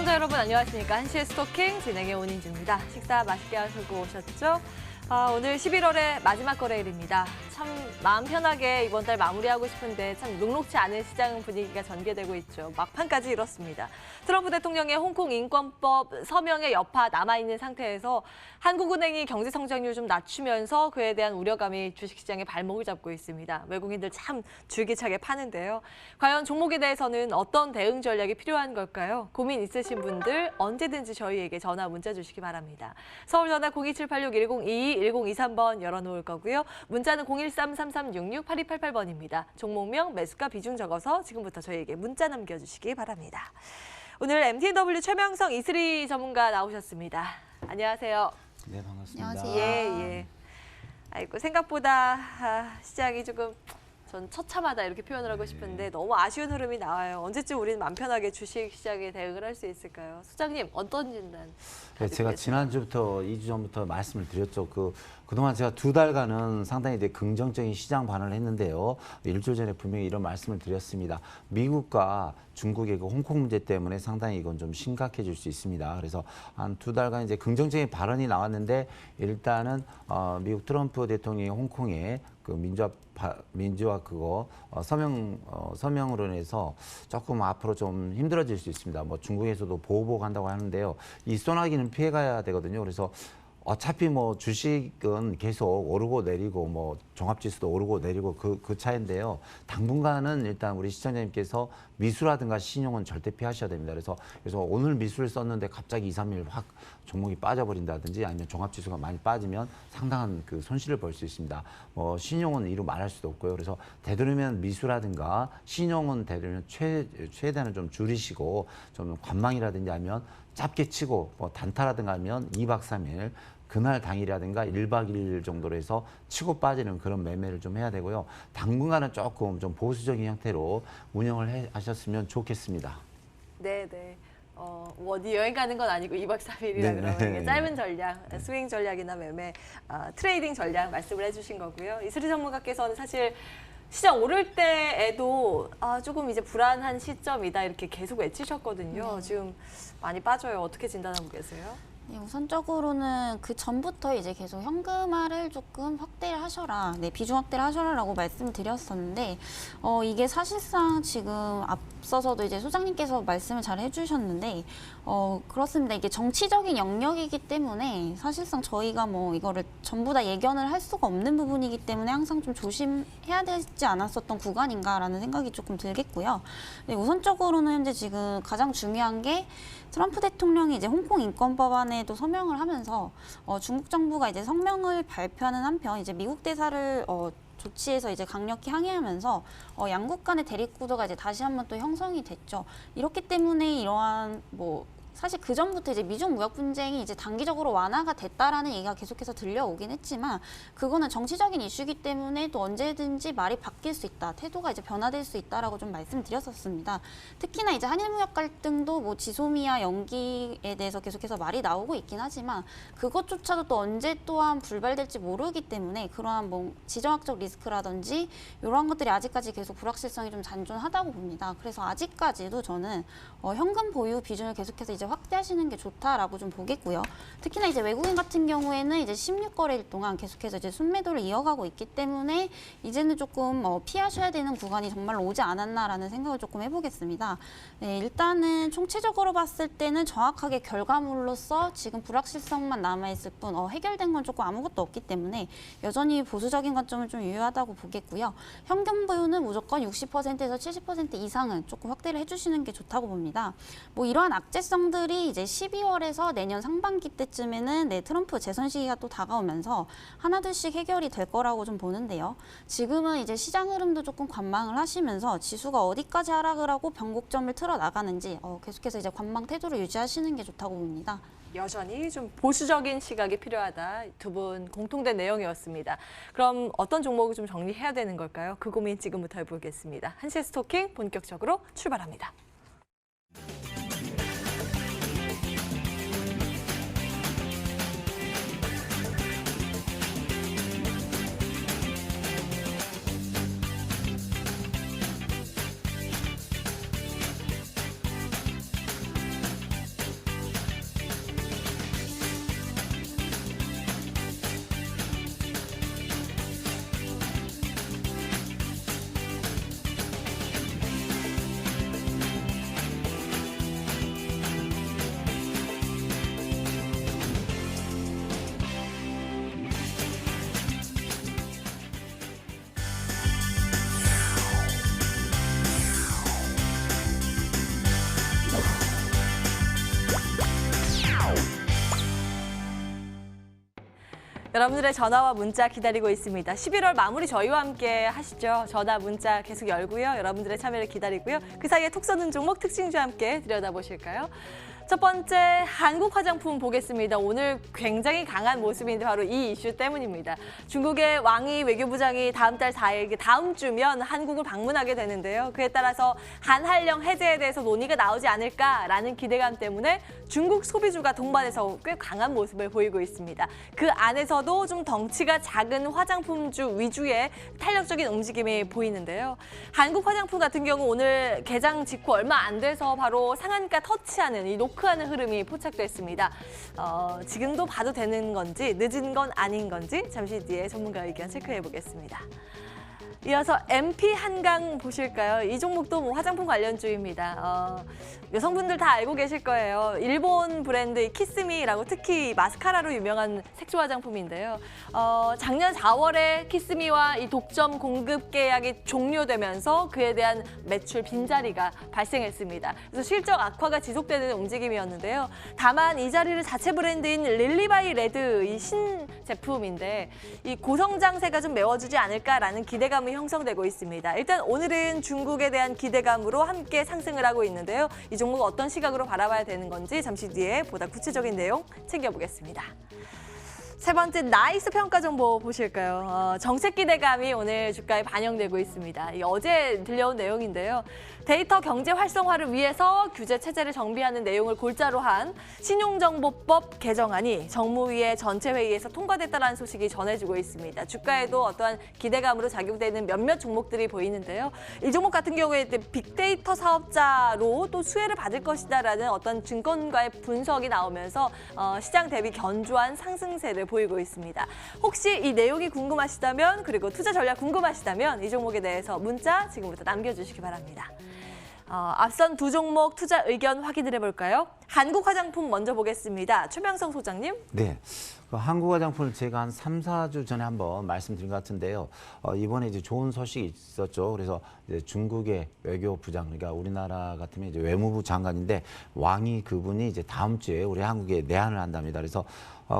시청자 여러분 안녕하십니까. 한시의 스토킹 진행의 온인주입니다. 식사 맛있게 하시고 오셨죠? 오늘 11월의 마지막 거래일입니다. 참 마음 편하게 이번 달 마무리하고 싶은데 참 녹록지 않은 시장 분위기가 전개되고 있죠. 막판까지 이렇습니다. 트럼프 대통령의 홍콩 인권법 서명의 여파 남아있는 상태에서 한국은행이 경제 성장률 좀 낮추면서 그에 대한 우려감이 주식시장의 발목을 잡고 있습니다. 외국인들 참 줄기차게 파는데요. 과연 종목에 대해서는 어떤 대응 전략이 필요한 걸까요? 고민 있으신 분들 언제든지 저희에게 전화 문자 주시기 바랍니다. 서울 전화 02786-1022 1023번 열어놓을 거고요. 문자는 013-3366-8288번입니다. 종목명, 매수가 비중 적어서 지금부터 저희에게 문자 남겨주시기 바랍니다. 오늘 MTNW 최명성 이슬이 전문가 나오셨습니다. 안녕하세요. 네, 반갑습니다. 안녕하세요. 예. 아이고 생각보다 시장이 조금 전 처참하다 이렇게 표현을 하고 싶은데 너무 아쉬운 흐름이 나와요. 언제쯤 우리는 맘 편하게 주식 시장에 대응을 할 수 있을까요? 소장님 어떤 진단? 네, 제가 지난주부터 2주 전부터 말씀을 드렸죠. 그동안 제가 2달간은 상당히 긍정적인 시장 반응을 했는데요. 일주일 전에 분명히 이런 말씀을 드렸습니다. 미국과 중국의 홍콩 문제 때문에 상당히 이건 좀 심각해질 수 있습니다. 그래서 한 2달간 이제 긍정적인 발언이 나왔는데 일단은 미국 트럼프 대통령이 홍콩에 그 민주화 서명으로 인해서 조금 앞으로 좀 힘들어질 수 있습니다. 뭐 중국에서도 보호복 한다고 하는데요. 이 소나기는 피해가야 되거든요. 그래서 어차피 뭐 주식은 계속 오르고 내리고 뭐 종합지수도 오르고 내리고 그 차인데요. 당분간은 일단 우리 시청자님께서 미수라든가 신용은 절대 피하셔야 됩니다. 그래서 오늘 미수를 썼는데 갑자기 2, 3일 확 종목이 빠져버린다든지 아니면 종합지수가 많이 빠지면 상당한 그 손실을 볼 수 있습니다. 뭐 신용은 이루 말할 수도 없고요. 그래서 되도록이면 미수라든가 신용은 되도록이면 최대한 좀 줄이시고 좀 관망이라든지 하면 짧게 치고 뭐 단타라든가 하면 2박 3일 그날 당일이라든가 1박 2일 정도로 해서 치고 빠지는 그런 매매를 좀 해야 되고요. 당분간은 조금 좀 보수적인 형태로 운영을 하셨으면 좋겠습니다. 네네. 어디 여행 가는 건 아니고 2박 3일이라 그러면 짧은 전략, 스윙 전략이나 매매, 트레이딩 전략 말씀을 해주신 거고요. 이슬이 전문가께서는 사실 시장 오를 때에도 조금 이제 불안한 시점이다 이렇게 계속 외치셨거든요. 지금 많이 빠져요. 어떻게 진단하고 계세요? 네, 우선적으로는 그 전부터 이제 계속 현금화를 조금 확대를 하셔라, 비중 확대를 하셔라라고 말씀드렸었는데, 이게 사실상 지금 앞서서도 이제 소장님께서 말씀을 잘 해주셨는데, 그렇습니다. 이게 정치적인 영역이기 때문에 사실상 저희가 뭐 이거를 전부 다 예견을 할 수가 없는 부분이기 때문에 항상 좀 조심해야 되지 않았었던 구간인가라는 생각이 조금 들겠고요. 네, 우선적으로는 현재 지금 가장 중요한 게 트럼프 대통령이 이제 홍콩 인권법안에도 서명을 하면서 중국 정부가 이제 성명을 발표하는 한편 이제 미국 대사를 조치해서 이제 강력히 항의하면서 양국 간의 대립 구도가 이제 다시 한번 또 형성이 됐죠. 이렇기 때문에 이러한 사실 그 전부터 이제 미중 무역 분쟁이 이제 단기적으로 완화가 됐다라는 얘기가 계속해서 들려오긴 했지만 그거는 정치적인 이슈이기 때문에 또 언제든지 말이 바뀔 수 있다, 태도가 이제 변화될 수 있다라고 좀 말씀드렸었습니다. 특히나 이제 한일 무역 갈등도 뭐 지소미아 연기에 대해서 계속해서 말이 나오고 있긴 하지만 그것조차도 또 언제 또한 불발될지 모르기 때문에 그러한 뭐 지정학적 리스크라든지 이러한 것들이 아직까지 계속 불확실성이 좀 잔존하다고 봅니다. 그래서 아직까지도 저는 현금 보유 비중을 계속해서 이제 확대하시는 게 좋다라고 좀 보겠고요. 특히나 이제 외국인 같은 경우에는 이제 16거래일 동안 계속해서 이제 순매도를 이어가고 있기 때문에 이제는 조금 피하셔야 되는 구간이 정말로 오지 않았나라는 생각을 조금 해보겠습니다. 네, 일단은 총체적으로 봤을 때는 정확하게 결과물로서 지금 불확실성만 남아있을 뿐 해결된 건 조금 아무것도 없기 때문에 여전히 보수적인 관점을 좀 유효하다고 보겠고요. 현금 보유는 무조건 60%에서 70% 이상은 조금 확대를 해주시는 게 좋다고 봅니다. 뭐 이러한 악재성들이 이제 12월에서 내년 상반기 때쯤에는 트럼프 재선 시기가 또 다가오면서 하나둘씩 해결이 될 거라고 좀 보는데요. 지금은 이제 시장 흐름도 조금 관망을 하시면서 지수가 어디까지 하락을 하고 변곡점을 틀어 나가는지 계속해서 이제 관망 태도를 유지하시는 게 좋다고 봅니다. 여전히 좀 보수적인 시각이 필요하다. 두 분 공통된 내용이었습니다. 그럼 어떤 종목을 좀 정리해야 되는 걸까요? 그 고민 지금부터 해보겠습니다. 한시의 스토킹 본격적으로 출발합니다. 여러분들의 전화와 문자 기다리고 있습니다. 11월 마무리 저희와 함께 하시죠. 전화, 문자 계속 열고요. 여러분들의 참여를 기다리고요. 그 사이에 톡 쏘는 종목 특징주와 함께 들여다보실까요? 첫 번째, 한국 화장품 보겠습니다. 오늘 굉장히 강한 모습인데 바로 이 이슈 때문입니다. 중국의 왕이 외교부장이 다음 달 4일, 다음 주면 한국을 방문하게 되는데요. 그에 따라서 한한령 해제에 대해서 논의가 나오지 않을까라는 기대감 때문에 중국 소비주가 동반해서 꽤 강한 모습을 보이고 있습니다. 그 안에서도 좀 덩치가 작은 화장품주 위주의 탄력적인 움직임이 보이는데요. 한국 화장품 같은 경우 오늘 개장 직후 얼마 안 돼서 바로 상한가 터치하는 이 노크하는 흐름이 포착됐습니다. 지금도 봐도 되는 건지 늦은 건 아닌 건지 잠시 뒤에 전문가 의견 체크해 보겠습니다. 이어서 MP 한강 보실까요? 이 종목도 뭐 화장품 관련주입니다. 여성분들 다 알고 계실 거예요. 일본 브랜드 키스미라고 특히 마스카라로 유명한 색조 화장품인데요. 작년 4월에 키스미와 이 독점 공급 계약이 종료되면서 그에 대한 매출 빈자리가 발생했습니다. 그래서 실적 악화가 지속되는 움직임이었는데요. 다만 이 자리를 자체 브랜드인 릴리바이 레드 이 신제품인데 이 고성장세가 좀 메워주지 않을까라는 기대감이 형성되고 있습니다. 일단 오늘은 중국에 대한 기대감으로 함께 상승을 하고 있는데요. 이 종목 어떤 시각으로 바라봐야 되는 건지 잠시 뒤에 보다 구체적인 내용 챙겨보겠습니다. 세 번째, 나이스 평가 정보 보실까요? 정책 기대감이 오늘 주가에 반영되고 있습니다. 어제 들려온 내용인데요. 데이터 경제 활성화를 위해서 규제 체제를 정비하는 내용을 골자로 한 신용정보법 개정안이 정무위의 전체 회의에서 통과됐다는 소식이 전해지고 있습니다. 주가에도 어떠한 기대감으로 작용되는 몇몇 종목들이 보이는데요. 이 종목 같은 경우에 빅데이터 사업자로 또 수혜를 받을 것이다라는 어떤 증권가의 분석이 나오면서 시장 대비 견조한 상승세를 보이고 있습니다. 혹시 이 내용이 궁금하시다면 그리고 투자 전략 궁금하시다면 이 종목에 대해서 문자 지금부터 남겨주시기 바랍니다. 앞선 두 종목 투자 의견 확인을 해볼까요? 한국 화장품 먼저 보겠습니다. 최명성 소장님. 네. 한국 화장품을 제가 한 3, 4주 전에 한번 말씀드린 것 같은데요. 이번에 이제 좋은 소식이 있었죠. 그래서 이제 중국의 외교부장, 그러니까 우리나라 같으면 이제 외무부 장관인데 왕이 그분이 이제 다음 주에 우리 한국에 내한을 한답니다. 그래서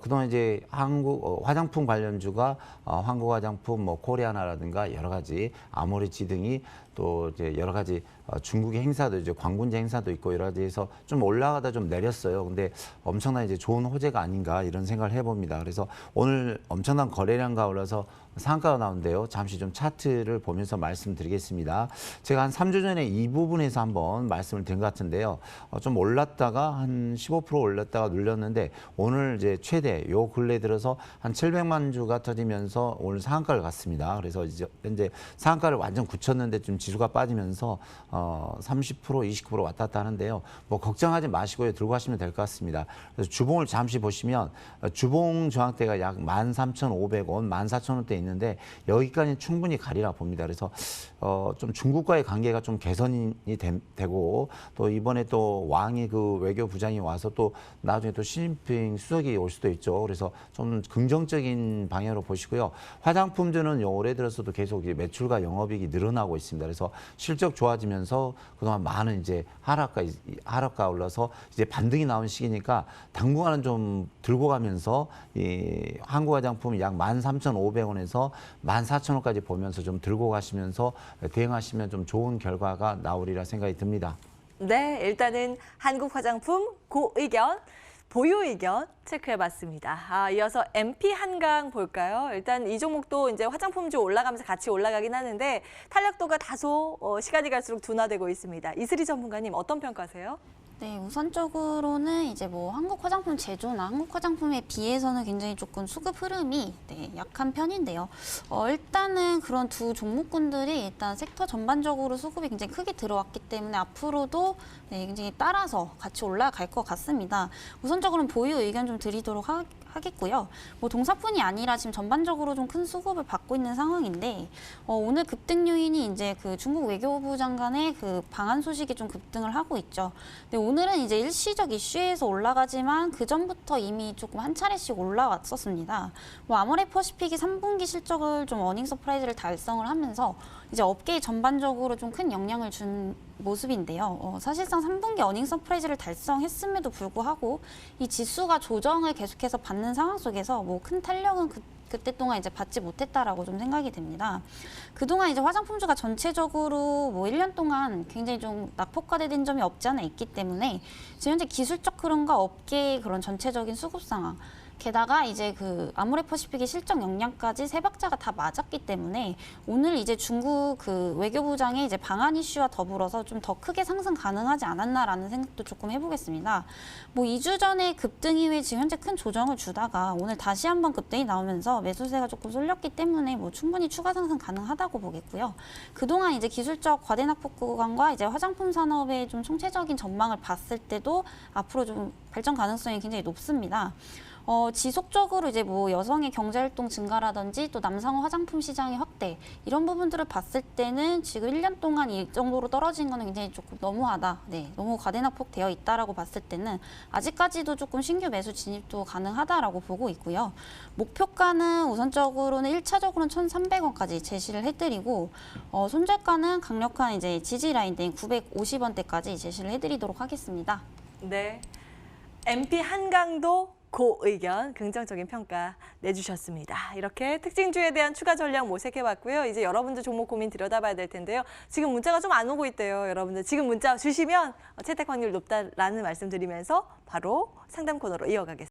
그동안 이제 한국 화장품 관련주가 한국 화장품, 뭐 코리아나라든가 여러 가지 아모레치 등이 또 이제 여러 가지 중국의 행사도 이제 광군제 행사도 있고 여러 가지에서 좀 올라가다 좀 내렸어요. 근데 엄청난 이제 좋은 호재가 아닌가 이런 생각을 해봅니다. 그래서 오늘 엄청난 거래량가 올라서 상한가가 나오는데요. 잠시 좀 차트를 보면서 말씀드리겠습니다. 제가 한 3주 전에 이 부분에서 한번 말씀을 드린 것 같은데요. 좀 올랐다가 한 15% 올랐다가 눌렸는데 오늘 이제 최대 요 근래 들어서 한 700만 주가 터지면서 오늘 상한가를 갔습니다. 그래서 이제 현재 상한가를 완전 굳혔는데 좀 지수가 빠지면서 30% 20% 왔다 갔다 하는데요. 뭐 걱정하지 마시고요. 들고 가시면 될 것 같습니다. 그래서 주봉을 잠시 보시면 주봉 저항대가 약 13,500원, 14,000원대 있는데 여기까지 충분히 가리라 봅니다. 그래서 좀 중국과의 관계가 좀 개선이 되고 또 이번에 또 왕이 그 외교부장이 와서 또 나중에 또 시진핑 수석이 올 수도 있죠. 그래서 좀 긍정적인 방향으로 보시고요. 화장품주는 올해 들어서도 계속 매출과 영업이익이 늘어나고 있습니다. 그래서 실적 좋아지면서 그동안 많은 이제 하락가 올라서 이제 반등이 나온 시기니까 당분간은 좀 들고 가면서 이 한국 화장품 약 13,500원에서 14,000원까지 보면서 좀 들고 가시면서 대응하시면 좀 좋은 결과가 나오리라 생각이 듭니다. 네, 일단은 한국 화장품 고 의견, 보유 의견 체크해봤습니다. 이어서 MP 한강 볼까요? 일단 이 종목도 이제 화장품주 올라가면서 같이 올라가긴 하는데 탄력도가 다소 시간이 갈수록 둔화되고 있습니다. 이슬이 전문가님 어떤 평가세요? 네, 우선적으로는 이제 뭐 한국 화장품 제조나 한국 화장품에 비해서는 굉장히 조금 수급 흐름이 약한 편인데요. 일단은 그런 두 종목군들이 일단 섹터 전반적으로 수급이 굉장히 크게 들어왔기 때문에 앞으로도 굉장히 따라서 같이 올라갈 것 같습니다. 우선적으로는 보유 의견 좀 드리도록 하겠고요. 뭐 동사뿐이 아니라 지금 전반적으로 좀 큰 수급을 받고 있는 상황인데 오늘 급등 요인이 이제 그 중국 외교부 장관의 그 방한 소식이 좀 급등을 하고 있죠. 근데 오늘은 이제 일시적 이슈에서 올라가지만 그 전부터 이미 조금 한 차례씩 올라왔었습니다. 뭐 아모레 퍼시픽이 3분기 실적을 좀 어닝 서프라이즈를 달성을 하면서 이제 업계에 전반적으로 좀 큰 영향을 준 모습인데요. 사실상 3분기 어닝 서프라이즈를 달성했음에도 불구하고 이 지수가 조정을 계속해서 받는 상황 속에서 뭐 큰 탄력은 그때 동안 이제 받지 못했다라고 좀 생각이 됩니다. 그동안 이제 화장품주가 전체적으로 뭐 1년 동안 굉장히 좀 낙폭과대된 점이 없지 않아 있기 때문에 지금 현재 기술적 흐름과 업계의 그런 전체적인 수급 상황, 게다가 이제 그 아모레퍼시픽의 실적 역량까지 세 박자가 다 맞았기 때문에 오늘 이제 중국 그 외교부장의 이제 방한 이슈와 더불어서 좀 더 크게 상승 가능하지 않았나라는 생각도 조금 해보겠습니다. 뭐 2주 전에 급등 이후에 지금 현재 큰 조정을 주다가 오늘 다시 한번 급등이 나오면서 매수세가 조금 쏠렸기 때문에 뭐 충분히 추가 상승 가능하다고 보겠고요. 그동안 이제 기술적 과대 낙폭 구간과 이제 화장품 산업의 좀 총체적인 전망을 봤을 때도 앞으로 좀 발전 가능성이 굉장히 높습니다. 지속적으로 이제 뭐 여성의 경제활동 증가라든지 또 남성 화장품 시장의 확대 이런 부분들을 봤을 때는 지금 1년 동안 이 정도로 떨어진 거는 굉장히 조금 너무하다. 네, 너무 과대낙폭 되어 있다라고 봤을 때는 아직까지도 조금 신규 매수 진입도 가능하다라고 보고 있고요. 목표가는 우선적으로는 1차적으로는 1,300원까지 제시를 해드리고 손절가는 강력한 이제 지지 라인대인 950원대까지 제시를 해드리도록 하겠습니다. 네. MP 한강도 고 의견, 긍정적인 평가 내주셨습니다. 이렇게 특징주에 대한 추가 전략 모색해봤고요. 이제 여러분들 종목 고민 들여다봐야 될 텐데요. 지금 문자가 좀 안 오고 있대요. 여러분들 지금 문자 주시면 채택 확률 높다라는 말씀 드리면서 바로 상담 코너로 이어가겠습니다.